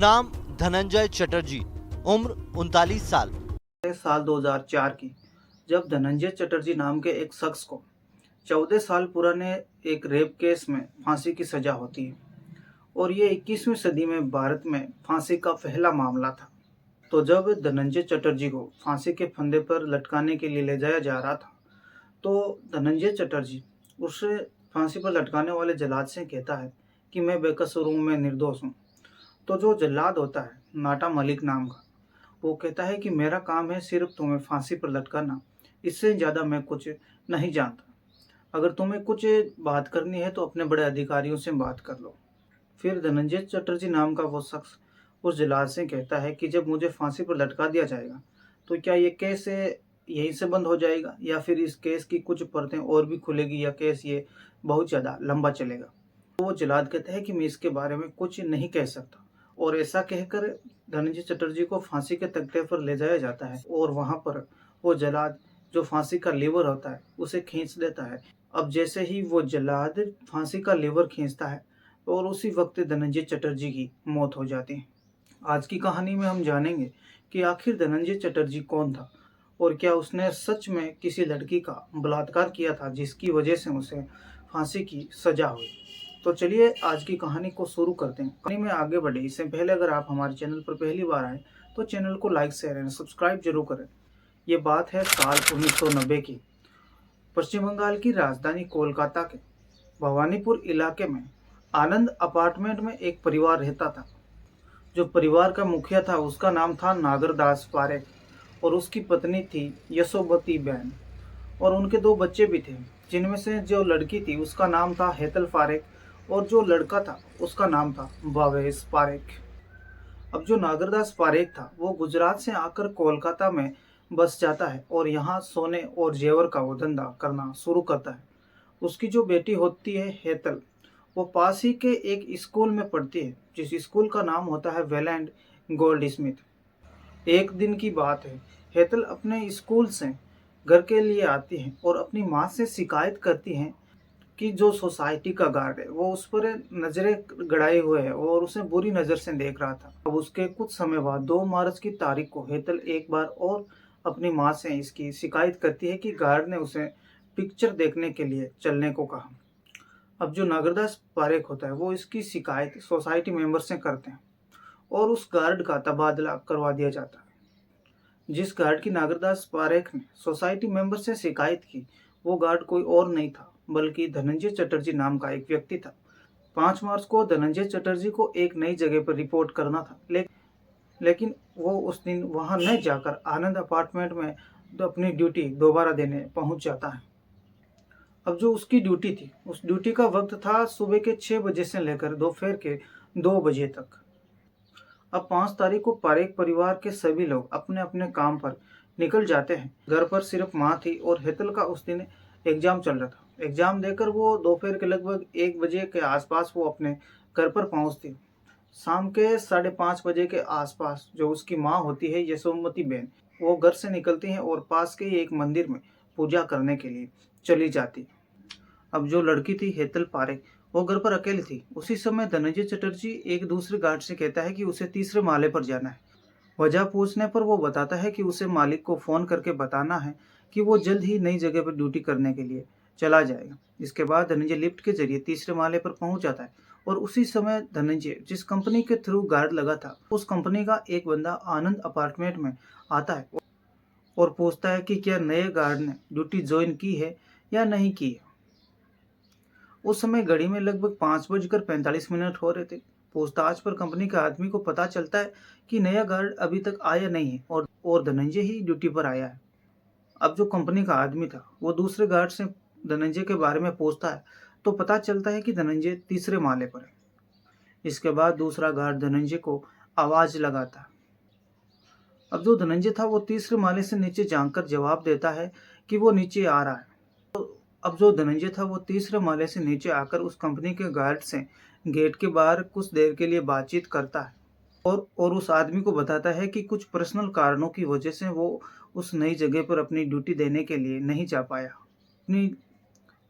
नाम धनंजय चटर्जी, उम्र 39 साल। साल 2004 की, जब धनंजय चटर्जी नाम के एक शख्स को 14 साल पुराने एक रेप केस में फांसी की सजा होती है और ये 21वीं सदी में भारत में फांसी का पहला मामला था। तो जब धनंजय चटर्जी को फांसी के फंदे पर लटकाने के लिए ले जाया जा रहा था, तो धनंजय चटर्जी उसे फांसी पर लटकाने वाले जल्लाद से कहता है कि मैं बेकसूर हूँ, मैं निर्दोष हूँ। तो जो जल्लाद होता है, नाटा मलिक नाम का, वो कहता है कि मेरा काम है सिर्फ तुम्हें फांसी पर लटकाना, इससे ज़्यादा मैं कुछ नहीं जानता। अगर तुम्हें कुछ बात करनी है तो अपने बड़े अधिकारियों से बात कर लो। फिर धनंजय चटर्जी नाम का वो शख्स उस जल्लाद से कहता है कि जब मुझे फांसी पर लटका दिया जाएगा तो क्या ये केस यहीं से बंद हो जाएगा या फिर इस केस की कुछ परतें और भी खुलेगी या केस ये बहुत ज़्यादा लंबा चलेगा। तो वो जल्लाद कहता है कि मैं इसके बारे में कुछ नहीं कह सकता, और ऐसा कहकर धनंजय चटर्जी को फांसी के तख्ते पर ले जाया जाता है और वहाँ पर वो जल्लाद जो फांसी का लीवर होता है उसे खींच देता है। अब जैसे ही वो जल्लाद फांसी का लीवर खींचता है और उसी वक्त धनंजय चटर्जी की मौत हो जाती है। आज की कहानी में हम जानेंगे कि आखिर धनंजय चटर्जी कौन था और क्या उसने सच में किसी लड़की का बलात्कार किया था जिसकी वजह से उसे फांसी की सजा हुई। तो चलिए आज की कहानी को शुरू करते हैं। कहानी में आगे बढ़े इससे पहले अगर आप हमारे चैनल पर पहली बार आए तो चैनल को लाइक शेयर एंड सब्सक्राइब जरूर करें। ये बात है साल 1990 की। पश्चिम बंगाल की राजधानी कोलकाता के भवानीपुर इलाके में आनंद अपार्टमेंट में एक परिवार रहता था। जो परिवार का मुखिया था उसका नाम था नागरदास पारेख और उसकी पत्नी थी यशोमती बहन, और उनके दो बच्चे भी थे, जिनमें से जो लड़की थी उसका नाम था हेतल पारेख और जो लड़का था उसका नाम था भावेश पारेख। अब जो नागरदास पारेख था वो गुजरात से आकर कोलकाता में बस जाता है और यहाँ सोने और जेवर का वो धंधा करना शुरू करता है। उसकी जो बेटी होती है हेतल, वो पास ही के एक स्कूल में पढ़ती है जिस स्कूल का नाम होता है वेलैंड गोल्ड स्मिथ। एक दिन की बात है, हेतल अपने स्कूल से घर के लिए आती है और अपनी माँ से शिकायत करती हैं कि जो सोसाइटी का गार्ड है वो उस पर नजरें गड़ाए हुए है और उसे बुरी नज़र से देख रहा था। अब उसके कुछ समय बाद 2 मार्च की तारीख को हेतल एक बार और अपनी माँ से इसकी शिकायत करती है कि गार्ड ने उसे पिक्चर देखने के लिए चलने को कहा। अब जो नागरदास पारेख होता है वो इसकी शिकायत सोसाइटी मेंबर से करते हैं और उस गार्ड का तबादला करवा दिया जाता है। जिस गार्ड की नागरदास पारेख ने सोसाइटी मेंबर से शिकायत की वो गार्ड कोई और नहीं था बल्कि धनंजय चटर्जी नाम का एक व्यक्ति था। 5 मार्च को धनंजय चटर्जी को एक नई जगह पर रिपोर्ट करना था, लेकिन वो उस दिन वहां न जाकर आनंद अपार्टमेंट में अपनी ड्यूटी दोबारा देने पहुंच जाता है। अब जो उसकी ड्यूटी थी उस ड्यूटी का वक्त था सुबह के 6 बजे से लेकर दोपहर के 2 बजे तक। अब 5 तारीख को पारेख परिवार के सभी लोग अपने अपने काम पर निकल जाते हैं। घर पर सिर्फ माँ थी और हेतल का उस दिन एग्जाम चल रहा था। एग्जाम देकर वो दोपहर के लगभग 1 बजे के आसपास वो अपने घर पर पहुंचती। शाम के 5:30 बजे के आसपास जो उसकी माँ होती है यशोमती बहन, वो घर से निकलती हैं और पास के ही एक मंदिर में पूजा करने के लिए चली जाती। अब जो लड़की थी हेतल पारेख वो घर पर अकेली थी। उसी समय धनंजय चटर्जी एक दूसरे गार्ड से कहता है कि उसे तीसरे माले पर जाना है। वजह पूछने पर वो बताता है कि उसे मालिक को फोन करके बताना है कि वो जल्द ही नई जगह पर ड्यूटी करने के लिए चला जाएगा। इसके बाद धनंजय लिफ्ट के जरिए तीसरे माले पर पहुंच जाता है और उसी समय धनंजय जिस कंपनी के थ्रू गार्ड लगा था उस कंपनी का एक बंदा आनंद अपार्टमेंट में आता है और पूछता है कि क्या नए गार्ड ने ड्यूटी ज्वाइन की है या नहीं की है। उस समय घड़ी में लगभग 5:45 हो रहे थे। पूछताछ पर कंपनी के आदमी को पता चलता है कि नया गार्ड अभी तक आया नहीं है और धनंजय ही ड्यूटी पर आया है। अब जो कंपनी का आदमी था वो दूसरे गार्ड से धनंजय के बारे में पूछता है तो पता चलता है कि धनंजय तीसरे माले पर है। इसके बाद दूसरा गार्ड धनंजय को आवाज लगाता है। अब जो धनंजय था वो तीसरे माले से नीचे झांककर जवाब देता है कि वो नीचे आ रहा है। अब जो धनंजय था वो तीसरे माले से नीचे आकर उस कंपनी के गार्ड से गेट के बाहर कुछ देर के लिए बातचीत करता है और उस आदमी को बताता है कि कुछ पर्सनल कारणों की वजह से वो उस नई जगह पर अपनी ड्यूटी देने के लिए नहीं जा पाया।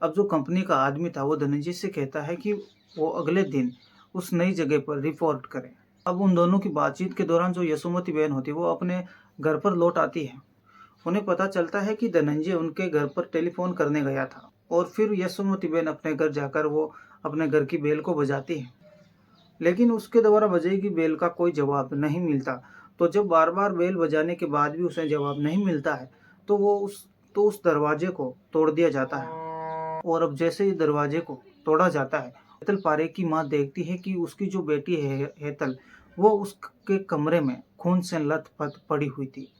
अब जो कंपनी का आदमी था वो धनंजय से कहता है कि वो अगले दिन उस नई जगह पर रिपोर्ट करे। अब उन दोनों की बातचीत के दौरान जो यशोमती बहन होती है वो अपने घर पर लौट आती है। उन्हें पता चलता है कि धनंजय उनके घर पर टेलीफोन करने गया था और फिर यशोमती बहन अपने घर जाकर वो अपने घर की बेल को बजाती है, लेकिन उसके द्वारा बजाई गई बेल का कोई जवाब नहीं मिलता। तो जब बार बार बेल बजाने के बाद भी उसे जवाब नहीं मिलता है तो उस दरवाजे को तोड़ दिया जाता है। और अब जैसे ही दरवाजे को तोड़ा जाता है, हेतल पारेख की माँ देखती है कि उसकी जो बेटी है हेतल, वो उसके कमरे में खून से लथपथ पड़ी हुई थी।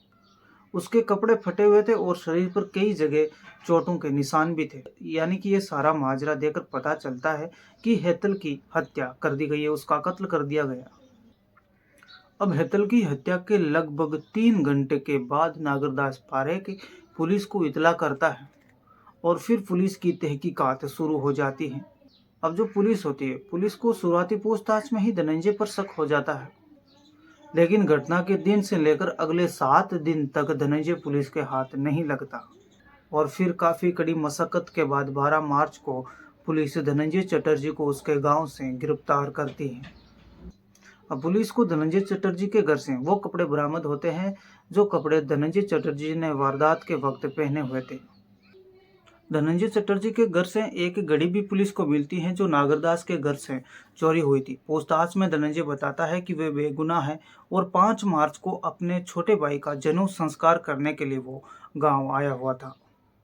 उसके कपड़े फटे हुए थे और शरीर पर कई जगह चोटों के निशान भी थे। यानी कि ये सारा माजरा देखकर पता चलता है कि हेतल की हत्या कर दी गई है, उसका कत्ल कर दिया गया। अब हेतल की हत्या के लगभग 3 घंटे के बाद नागरदास पारेख पुलिस को इतला करता है और फिर पुलिस की तहकीकात शुरू हो जाती है। अब जो पुलिस होती है, पुलिस को शुरुआती पूछताछ में ही धनंजय पर शक हो जाता है, लेकिन घटना के दिन से लेकर अगले 7 दिन तक धनंजय पुलिस के हाथ नहीं लगता। और फिर काफी कड़ी मशक्कत के बाद 12 मार्च को पुलिस धनंजय चटर्जी को उसके गांव से गिरफ्तार करती है। अब पुलिस को धनंजय चटर्जी के घर से वो कपड़े बरामद होते हैं जो कपड़े धनंजय चटर्जी ने वारदात के वक्त पहने हुए थे। धनंजय चटर्जी के घर से एक घड़ी भी पुलिस को मिलती है जो नागरदास के घर से चोरी हुई थी। पूछताछ में धनंजय बताता है कि वे बेगुनाह है और 5 मार्च को अपने छोटे भाई का जनेऊ संस्कार करने के लिए वो गांव आया हुआ था।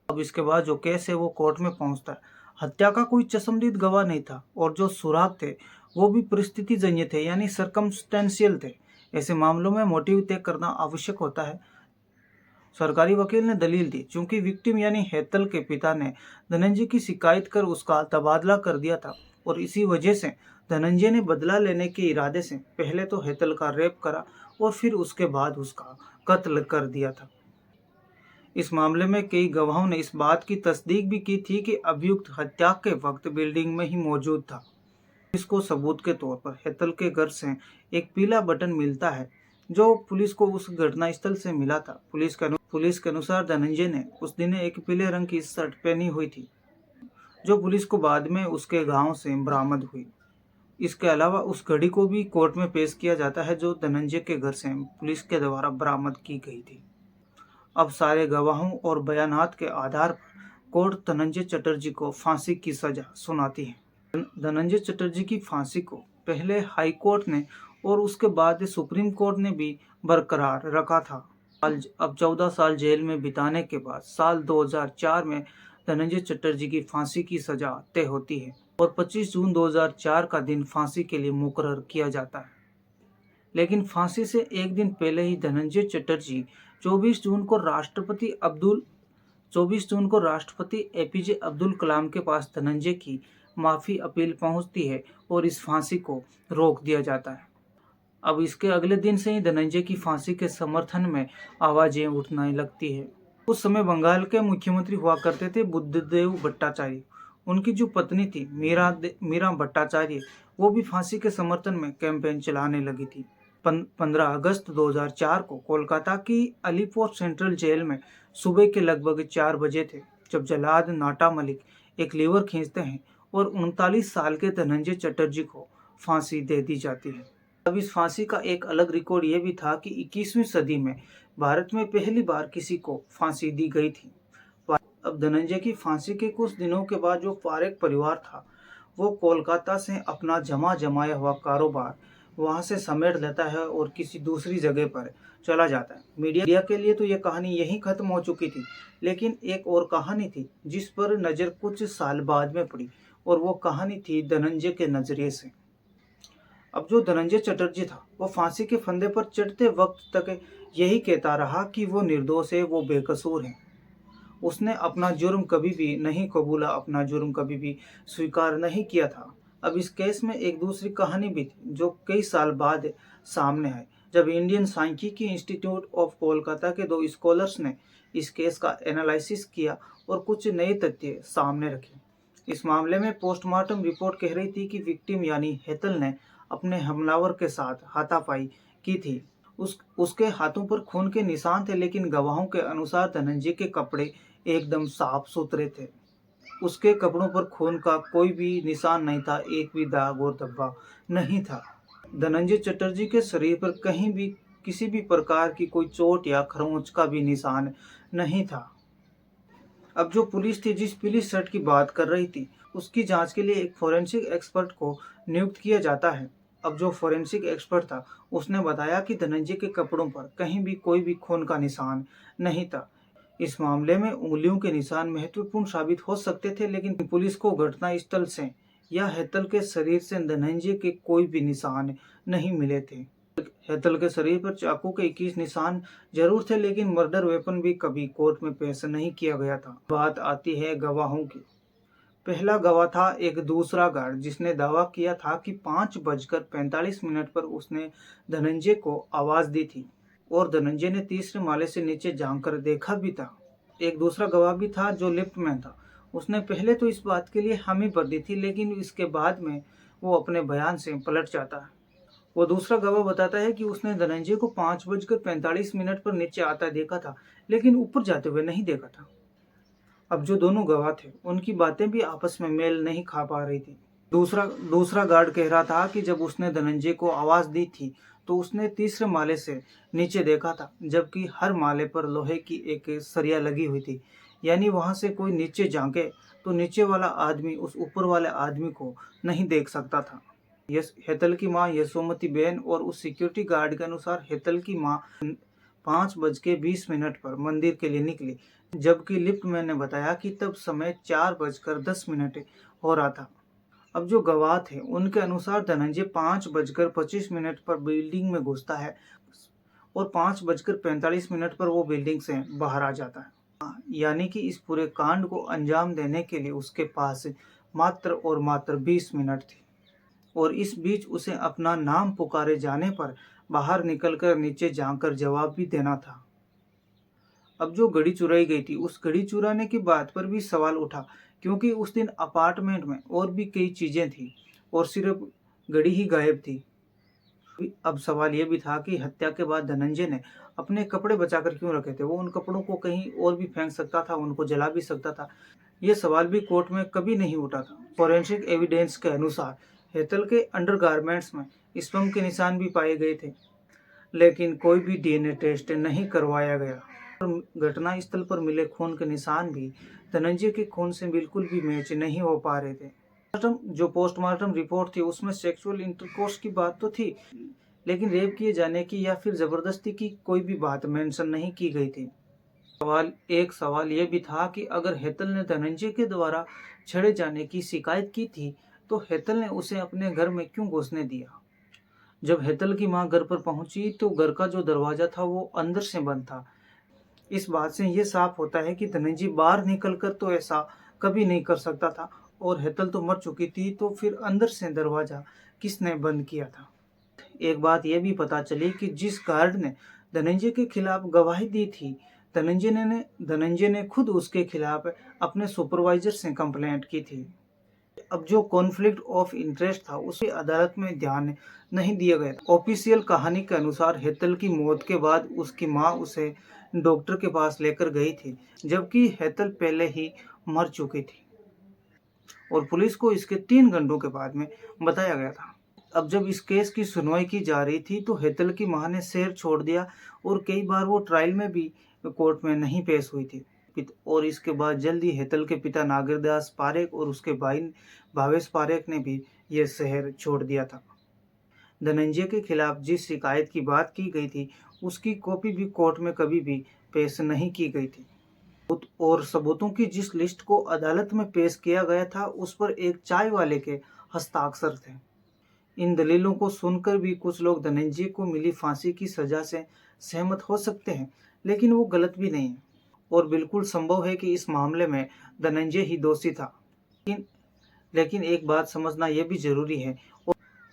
अब इसके बाद जो केस है वो कोर्ट में पहुंचता है। हत्या का कोई चश्मदीद गवाह नहीं था और जो सुराग थे वो भी परिस्थिति जन्य थे, यानी सर्कमस्टेंशियल थे। ऐसे मामलों में मोटिव तय करना आवश्यक होता है। सरकारी वकील ने दलील दी, चूंकि विक्टिम यानी हेतल के पिता ने धनंजय की शिकायत कर उसका तबादला कर दिया था और इसी वजह से धनंजय ने बदला लेने के इरादे से पहले तो हेतल का रेप करा और फिर उसके बाद उसका कत्ल कर दिया था। इस मामले में कई गवाहों ने इस बात की तस्दीक भी की थी कि अभियुक्त हत्या के वक्त बिल्डिंग में ही मौजूद था। इसको सबूत के तौर पर हेतल के घर से एक पीला बटन मिलता है जो पुलिस को उस घटना स्थल से मिला था। पुलिस के अनुसार धनंजय ने उस दिन एक पीले रंग की शर्ट पहनी हुई थी जो पुलिस को बाद में उसके गांव से बरामद हुई। इसके अलावा उस घड़ी को भी कोर्ट में पेश किया जाता है जो धनंजय के घर से पुलिस के द्वारा बरामद की गई थी। अब सारे गवाहों और बयानात के आधार पर कोर्ट धनंजय चटर्जी को फांसी की सजा सुनाती है। धनंजय चटर्जी की फांसी को पहले हाई कोर्ट ने और उसके बाद सुप्रीम कोर्ट ने भी बरकरार रखा था। अब 14 साल जेल में बिताने के बाद साल 2004 में धनंजय चटर्जी की फांसी की सजा तय होती है और 25 जून 2004 का दिन फांसी के लिए मुकर्रर किया जाता है। लेकिन फांसी से एक दिन पहले ही धनंजय चटर्जी 24 जून को राष्ट्रपति एपीजे अब्दुल कलाम के पास धनंजय की माफी अपील पहुंचती है और इस फांसी को रोक दिया जाता है। अब इसके अगले दिन से ही धनंजय की फांसी के समर्थन में आवाजें उठने लगती है। उस समय बंगाल के मुख्यमंत्री हुआ करते थे बुद्धदेव भट्टाचार्य। उनकी जो पत्नी थी मीरा भट्टाचार्य, वो भी फांसी के समर्थन में कैंपेन चलाने लगी थी। 15 अगस्त 2004 को कोलकाता की अलीपोर सेंट्रल जेल में सुबह के लगभग 4 बजे थे जब जल्लाद नाटा मलिक एक लीवर खींचते हैं और 39 साल के धनंजय चटर्जी को फांसी दे दी जाती है। अब इस फांसी का एक अलग रिकॉर्ड यह भी था कि 21वीं सदी में भारत में पहली बार किसी को फांसी दी गई थी। अब धनंजय की फांसी के कुछ दिनों के बाद जो पारेख परिवार था वो कोलकाता से अपना जमाया हुआ कारोबार वहां से समेट लेता है और किसी दूसरी जगह पर चला जाता है। मीडिया के लिए तो यह कहानी यहीं खत्म हो चुकी थी, लेकिन एक और कहानी थी जिस पर नज़र कुछ साल बाद में पड़ी और वो कहानी थी धनंजय के नजरिए से। अब जो धनंजय चटर्जी था वो फांसी के फंदे पर चढ़ते वक्त तक यही कहता रहा कि वो निर्दोष है, वो बेकसूर है। उसने अपना जुर्म कभी भी नहीं कबूला, अपना जुर्म कभी भी स्वीकार नहीं किया था। अब इस केस में एक दूसरी कहानी भी थी जो कई साल बाद सामने आई जब इंडियन सांख्यिकी इंस्टीट्यूट ऑफ कोलकाता के 2 स्कॉलर्स ने इस केस का एनालिसिस किया और कुछ नए तथ्य सामने रखे। इस मामले में पोस्टमार्टम रिपोर्ट कह रही थी कि विक्टिम यानी हेतल ने अपने हमलावर के साथ हाथापाई की थी। उसके हाथों पर खून के निशान थे, लेकिन गवाहों के अनुसार धनंजय के कपड़े एकदम साफ सुथरे थे। उसके कपड़ों पर खून का कोई भी निशान नहीं था, एक भी दाग और धब्बा नहीं था। धनंजय चटर्जी के शरीर पर कहीं भी किसी भी प्रकार की कोई चोट या खरोंच का भी निशान नहीं था। अब जो पुलिस थी जिस पुलिस शर्ट की बात कर रही थी, उसकी जांच के लिए एक फोरेंसिक एक्सपर्ट को नियुक्त किया जाता है। अब जो फोरेंसिक एक्सपर्ट था, उसने बताया कि धनंजय के कपड़ों पर कहीं भी कोई भी खून का निशान नहीं था। इस मामले में उंगलियों के निशान महत्वपूर्ण साबित हो सकते थे, लेकिन पुलिस को घटनास्थल से या हेतल के शरीर से धनंजय के कोई भी निशान नहीं मिले थे। हेतल के शरीर पर चाकू के 21 निशान जरूर थे, लेकिन मर्डर वेपन भी कभी कोर्ट में पेश नहीं किया गया था। बात आती है गवाहों की। पहला गवाह था एक दूसरा गार्ड, जिसने दावा किया था कि 5:45 पर उसने धनंजय को आवाज दी थी और धनंजय ने तीसरे माले से नीचे झांककर देखा भी था। एक दूसरा गवाह भी था जो लिफ्ट में था। उसने पहले तो इस बात के लिए हामी भर दी थी, लेकिन इसके बाद में वो अपने बयान से पलट जाता है। वो दूसरा गवाह बताता है कि उसने धनंजय को 5:45 पर नीचे आता देखा था, लेकिन ऊपर जाते हुए नहीं देखा था। अब जो दोनों गवाह थे, उनकी बातें भी आपस में मेल नहीं खा पा रही थी। दूसरा गार्ड कह रहा था कि जब उसने धनंजय को आवाज दी थी तो उसने तीसरे माले से नीचे देखा था, जबकि हर माले पर लोहे की एक सरिया लगी हुई थी। यानी वहां से कोई नीचे झांके तो नीचे वाला आदमी उस ऊपर वाले आदमी को नहीं देख सकता था। हेतल की मां यशोमती बहन और उस सिक्योरिटी गार्ड के अनुसार हेतल की मां 5:20 पर मंदिर के लिए निकली, जबकि लिफ्ट मैन ने बताया कि तब समय 4:10 हो रहा था। अब जो गवाह थे, उनके अनुसार धनंजय 5:25 पर बिल्डिंग में घुसता है और 5:45 पर वो बिल्डिंग से बाहर आ जाता है। यानी कि इस पूरे कांड को अंजाम देने के लिए उसके पास मात्र 20 मिनट थे और इस बीच उसे अपना नाम पुकारे जाने पर बाहर निकलकर नीचे झांककर जवाब भी देना था। अब जो घड़ी चुराई गई थी, उस घड़ी चुराने की बात पर भी सवाल उठा, क्योंकि उस दिन अपार्टमेंट में और भी कई चीजें थी और सिर्फ घड़ी ही गायब थी। अब सवाल यह भी था कि हत्या के बाद धनंजय ने अपने कपड़े बचाकर क्यों रखे थे। वो उन कपड़ों को कहीं और भी फेंक सकता था, उनको जला भी सकता था। यह सवाल भी कोर्ट में कभी नहीं उठा था। फोरेंसिक एविडेंस के अनुसार हेतल के अंडरगारमेंट्स में स्पर्म के निशान भी पाए गए थे, लेकिन कोई भी डीएनए टेस्ट नहीं करवाया गया। घटना स्थल पर मिले खून के निशान भी धनंजय के खून से बिल्कुल भी मैच नहीं हो पा रहे थे। जो पोस्टमार्टम रिपोर्ट थी, उसमें सेक्सुअल इंटरकोर्स की बात तो थी, लेकिन रेप किए जाने की या फिर जबरदस्ती की कोई भी बात मेंशन नहीं की गई थी। एक सवाल यह भी था कि अगर हेतल ने धनंजय के द्वारा छेड़े जाने की शिकायत की थी, तो हेतल ने उसे अपने घर में क्यों घुसने दिया। जब हेतल की मां घर पर पहुंची तो घर का जो दरवाजा था वो अंदर से बंद था। इस बात से यह साफ होता है कि धनंजय बाहर निकलकर तो ऐसा कभी नहीं कर सकता था, और हेतल तो मर चुकी थी, तो फिर अंदर से दरवाजा किसने बंद किया था। एक बात यह भी पता चली कि जिस गार्ड ने धनंजय के खिलाफ गवाही दी थी, धनंजय ने खुद उसके खिलाफ अपने सुपरवाइजर से कंप्लेंट की थी। अब जो कॉन्फ्लिक्ट ऑफ इंटरेस्ट था, उसे अदालत में ध्यान नहीं दिया गया। ऑफिशियल कहानी के अनुसार हेतल की मौत के बाद उसकी मां उसे डॉक्टर के पास लेकर गई थी, जबकि हेतल पहले ही मर चुकी थी और पुलिस को इसके 3 घंटों के बाद में बताया गया था। अब जब इस केस की सुनवाई की जा रही थी तो हेतल की मां ने शहर छोड़ दिया और कई बार वो ट्रायल में भी कोर्ट में नहीं पेश हुई थी। और इसके बाद जल्दी हेतल के पिता नागरदास पारेख और उसके भाई भावेश पारेख ने भी यह शहर छोड़ दिया था। धनंजय के खिलाफ जिस शिकायत की बात की गई थी, उसकी कॉपी भी कोर्ट में कभी भी पेश नहीं की गई थी और सबूतों की जिस लिस्ट को अदालत में पेश किया गया था, उस पर एक चाय वाले के हस्ताक्षर थे। इन दलीलों को सुनकर भी कुछ लोग धनंजय को मिली फांसी की सजा से सहमत हो सकते हैं, लेकिन वो गलत भी नहीं है और बिल्कुल संभव है कि इस मामले में धनंजय ही दोषी था। लेकिन एक बात समझना यह भी जरूरी है,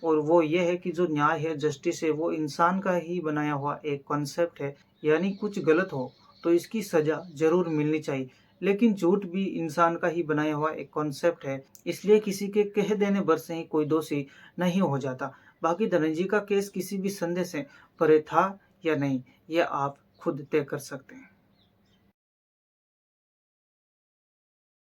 और वो ये है कि जो न्याय है, जस्टिस है, वो इंसान का ही बनाया हुआ एक कॉन्सेप्ट है। यानी कुछ गलत हो तो इसकी सजा जरूर मिलनी चाहिए, लेकिन झूठ भी इंसान का ही बनाया हुआ एक कॉन्सेप्ट है, इसलिए किसी के कह देने भर से ही कोई दोषी नहीं हो जाता। बाकी धनंजय का केस किसी भी संदेह से परे था या नहीं, यह आप खुद तय कर सकते हैं।